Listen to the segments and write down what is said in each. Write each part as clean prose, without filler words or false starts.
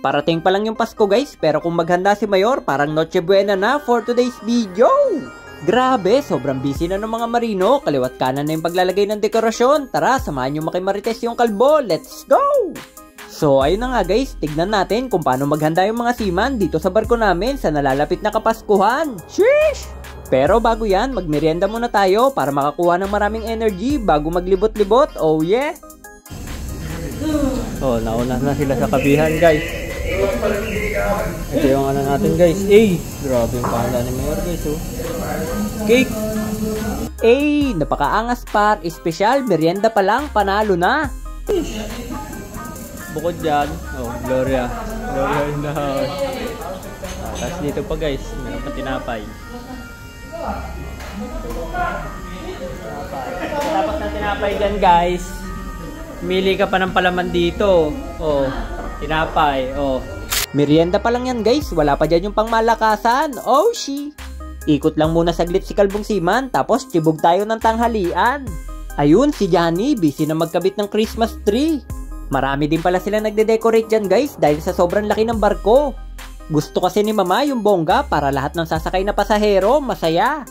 Parating pa lang yung Pasko guys, pero kung maghanda si Mayor, parang Noche Buena na for today's video. Grabe, sobrang busy na ng mga marino, kaliwat kanan na yung paglalagay ng dekorasyon. Tara, samahan nyo makimarites yung kalbo, let's go! So ayun na nga guys, tignan natin kung paano maghanda yung mga seaman dito sa barko namin sa nalalapit na Kapaskuhan. Sheesh! Pero bago yan, magmerienda muna tayo para makakuha ng maraming energy bago maglibot-libot, oh yeah! Oh, nauna na sila sa kabihan guys. Ito yung ano natin guys. Grabe yung pahanda ni Mayor guys oh. Cake! Napakaangas par. Espesyal, merienda pa lang, panalo na. Bukod dyan, oh, Gloria in the house. Tapos dito pa guys, meron pa tinapay. Tapos na tinapay dyan guys. Mili ka pa ng palaman dito. Oh, tinapay. Oh. Merienda pa lang yan guys. Wala pa dyan yung pangmalakasan. Oh, ikot lang muna saglit si Kalbong Seaman. Tapos tibog tayo ng tanghalian. Ayun, si Johnny. Busy na magkabit ng Christmas tree. Marami din pala sila nagde-decorate dyan guys. Dahil sa sobrang laki ng barko. Gusto kasi ni Mama yung bongga para lahat ng sasakay na pasahero masaya.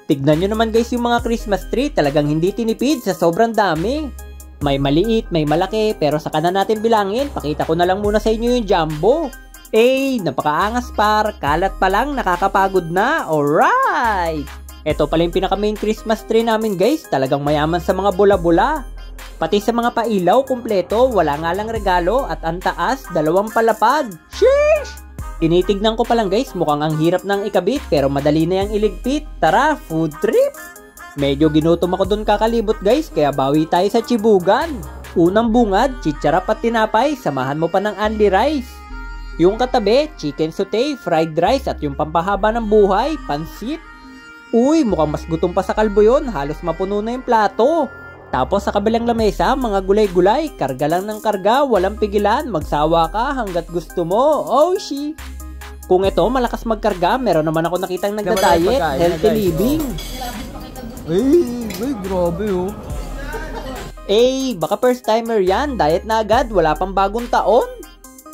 Tignan nyo naman guys yung mga Christmas tree. Talagang hindi tinipid sa sobrang dami. May maliit, may malaki, pero saka na natin bilangin. Pakita ko na lang muna sa inyo yung jumbo. Napakaangas par. Kalat pa lang, nakakapagod na. Alright! Ito pala yung pinaka main Christmas tree namin guys. Talagang mayaman sa mga bula-bula. Pati sa mga pailaw, kumpleto. Wala nga lang regalo at ang taas, 2 palapag. Sheesh! Tinitignan ko pa lang guys. Mukhang ang hirap ng ikabit pero madali na yung iligpit. Tara, food trip! Medyo ginutom ako dun kakalibot guys, kaya bawi tayo sa chibugan. Unang bungad, chicharap at tinapay, samahan mo pa ng only rice. Yung katabi, chicken sauté, fried rice at yung pampahaba ng buhay, pansit. Uy, mukhang mas gutom pa sa kalbo yun, halos mapuno na yung plato. Tapos sa kabilang lamesa, mga gulay-gulay, karga lang ng karga, walang pigilan, magsawa ka hanggat gusto mo. Oh, Kung ito, malakas magkarga, meron naman ako nakitang nagda-diet, healthy living. Grabe oh. Baka first timer yan. Diet na agad, wala pang bagong taon.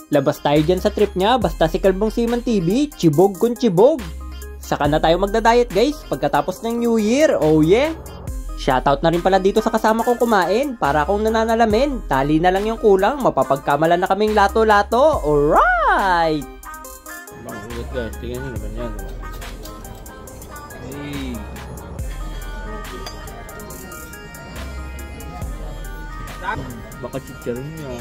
Labas tayo dyan sa trip niya. Basta si Kalbong Seaman TV, chibog kung chibog. Saka na tayo magda-diet guys pagkatapos ng New Year, oh yeah. Shoutout na rin pala dito sa kasama kong kumain. Para akong nananalamin, tali na lang yung kulang. Mapapagkamalan na kaming lato-lato. Alright! Bang ulit guys, tingnan nyo naman yan. Baka chicharin niya.